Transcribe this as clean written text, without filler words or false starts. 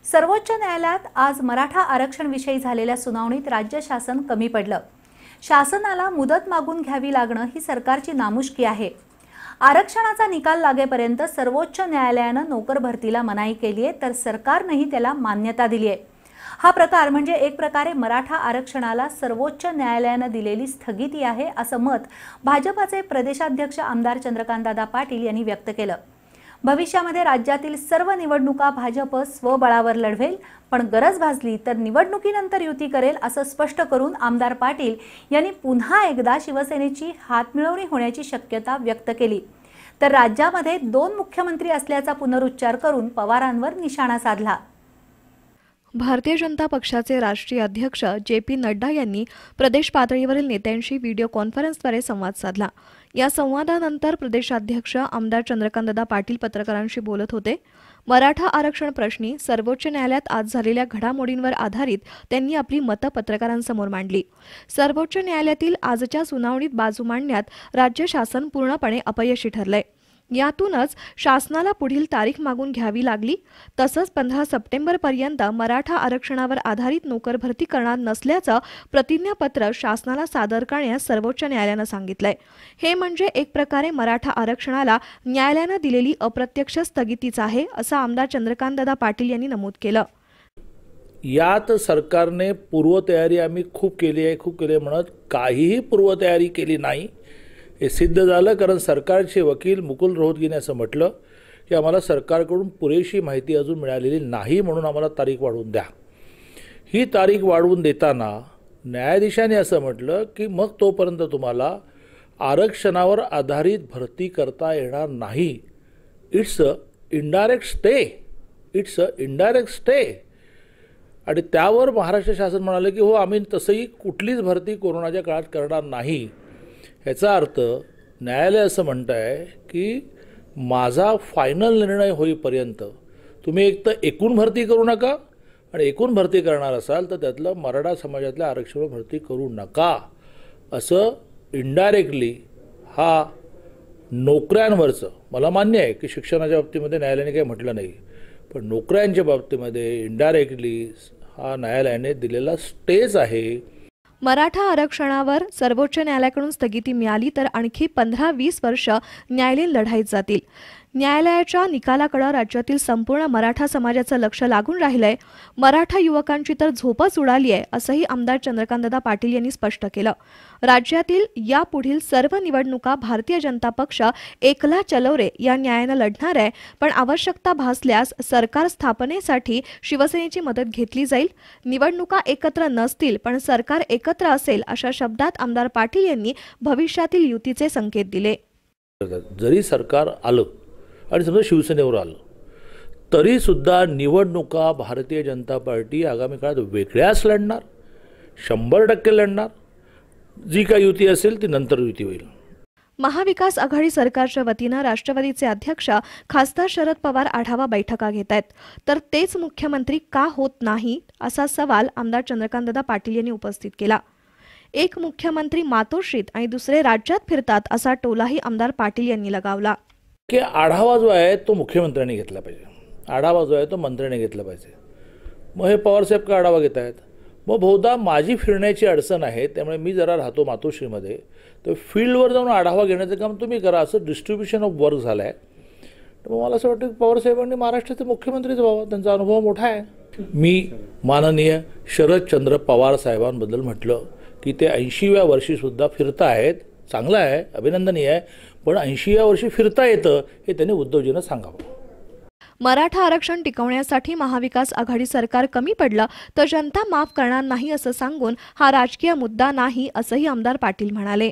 सर्वोच्च न्यायालयात आज मराठा आरक्षण विषयी झालेल्या सुनावणीत राज्य शासन कमी पडलं। शासनाला मुदत मागून घ्यावी लागणं ही सरकारची नामुष्की आहे। आरक्षणाचा निकाल लागेपर्यंत सर्वोच्च न्यायालयानं नोकर भरतीला मनाई केली आहे, तर सरकारनेही त्याला मान्यता दिली आहे। हा प्रकार म्हणजे एक प्रकारे मराठा आरक्षणाला सर्वोच्च न्यायालयानं दिलेली स्थगिती आहे, असं मत भाजपाचे प्रदेशाध्यक्ष आमदार चंद्रकांतदादा पाटील यांनी व्यक्त केलं। भविष्यामध्ये राज्यातील सर्व निवडणुका भाजप स्वबळावर लढवेल, पण गरज भासली तर निवडणुकीनंतर युती करेल असं स्पष्ट करून आमदार पाटील यांनी पुन्हा एकदा शिवसेनेची हातमिळवणी होण्याची शक्यता व्यक्त केली। तर राज्यामध्ये 2 मुख्यमंत्री असल्याचा पुनरुच्चार करून पवारांवर निशाणा साधला। भारतीय जनता पक्षाचे राष्ट्रीय अध्यक्ष जे.पी. नड्डा यांनी प्रदेश पातळीवरील नेत्यांशी व्हिडिओ कॉन्फरन्सद्वारे संवाद साधला। या संवादानंतर प्रदेशाध्यक्ष आमदार चंद्रकांतदादा पाटील पत्रकारांशी बोलत होते। मराठा आरक्षण प्रश्नी सर्वोच्च न्यायालयात आज झालेल्या घडामोडींवर आधारित त्यांनी आपली मतं पत्रकारांसमोर मांडली। सर्वोच्च न्यायालयातील आजच्या सुनावणीत बाजू मांडण्यात राज्य शासन पूर्णपणे अपयशी ठरलंय। यातूनच शासनाला पुढील तारीख मागून घ्यावी लागली। तसंच 15 सप्टेंबरपर्यंत मराठा आरक्षणावर आधारित नोकर भरती करणार नसल्याचं प्रतिज्ञापत्र शासनाला सादर करण्यास सर्वोच्च न्यायालयानं सांगितलंय। हे म्हणजे एक प्रकारे मराठा आरक्षणाला न्यायालयानं दिलेली अप्रत्यक्ष स्थगितीच आहे, असं आमदार चंद्रकांतदादा पाटील यांनी नमूद केलं। यात सरकारने पूर्वतयारी आम्ही खूप केली आहे म्हणत काहीही पूर्वतयारी केली नाही हे सिद्ध झालं। कारण सरकारचे वकील मुकुल रोहतगीने असं म्हटलं की आम्हाला सरकारकडून पुरेशी माहिती अजून मिळालेली नाही, म्हणून आम्हाला तारीख वाढवून द्या। ही तारीख वाढवून देताना न्यायाधीशाने असं म्हटलं की मग तोपर्यंत तुम्हाला आरक्षणावर आधारित भरती करता येणार नाही। It's a indirect stay. आणि त्यावर महाराष्ट्र शासन म्हणाले की हो आम्ही तसंही कुठलीच भरती कोरोनाच्या काळात करणार नाही। याचा अर्थ न्यायालय असं म्हणत आहे की माझा फायनल निर्णय होईपर्यंत तुम्ही एक तर एकूण भरती करू नका, आणि एकूण भरती करणार असाल तर त्यातलं मराठा समाजातल्या आरक्षणावर भरती करू नका, असं इनडायरेक्टली हा नोकऱ्यांवरचं, मला मान्य आहे की शिक्षणाच्या बाबतीमध्ये न्यायालयाने काही म्हटलं नाही, पण नोकऱ्यांच्या बाबतीमध्ये इनडायरेक्टली हा न्यायालयाने दिलेला स्टेज आहे। मराठा आरक्षणावर सर्वोच्च न्यायालयाकडून स्थगिती मिळाली तर आणखी 15-20 वर्ष न्यायालयीन लढाईत जातील। न्यायालयाच्या निकालाकडे राज्यातील संपूर्ण मराठा समाजाचं लक्ष लागून राहिलंय। मराठा युवकांची तर झोपच उडाली आहे, असंही आमदार चंद्रकांतदादा पाटील यांनी स्पष्ट केलं। राज्यातील यापुढील सर्व निवडणुका भारतीय जनता पक्ष एकला चलो रे या न्यायानं लढणार आहे, पण आवश्यकता भासल्यास सरकार स्थापनेसाठी शिवसेनेची मदत घेतली जाईल। निवडणुका एकत्र नसतील पण सरकार एकत्र असेल, अशा शब्दात आमदार पाटील यांनी भविष्यातील युतीचे संकेत दिले। जरी सरकार आलं आणि समजा शिवसेनेवर आलं तरी सुद्धा निवडणुका भारतीय जनता पार्टी आगामी काळात वेगळ्याच लढणार, 100% लढणार। जी काही युती असेल ती नंतर युती होईल। महाविकास आघाडी सरकारच्या वतीनं राष्ट्रवादीचे अध्यक्ष खासदार शरद पवार आढावा बैठका घेत आहेत, तर तेच मुख्यमंत्री का होत नाही असा सवाल आमदार चंद्रकांतदादा पाटील यांनी उपस्थित केला। एक मुख्यमंत्री मातोश्रीत आणि दुसरे राज्यात फिरतात असा टोलाही आमदार पाटील यांनी लगावला। की आढावा जो आहे तो मुख्यमंत्र्यांनी घेतला पाहिजे, आढावा जो आहे तो मंत्र्यांनी घेतला पाहिजे। मग हे पवारसाहेब का आढावा घेत आहेत? मग बहुधा माझी फिरण्याची अडचण आहे, त्यामुळे मी जरा राहतो मातोश्रीमध्ये, तर फील्डवर जाऊन आढावा घेण्याचं काम तुम्ही करा, असं डिस्ट्रीब्युशन ऑफ वर्क झालं आहे। तर मग मला असं वाटतं की पवारसाहेबांनी महाराष्ट्राचे मुख्यमंत्रीच व्हावं, त्यांचा अनुभव मोठा आहे। मी माननीय शरदचंद्र पवार साहेबांबद्दल म्हटलं की ते 80व्या वर्षीसुद्धा फिरता आहेत, चांगलं आहे, अभिनंदनीय आहे, पण 80व्या वर्षी फिरता येतं हे त्यांनी उद्धवजींना सांगावं। मराठा आरक्षण टिकवण्यासाठी महाविकास आघाडी सरकार कमी पडलं तर जनता माफ करणार नाही असं सांगून हा राजकीय मुद्दा नाही, असंही आमदार पाटील म्हणाले।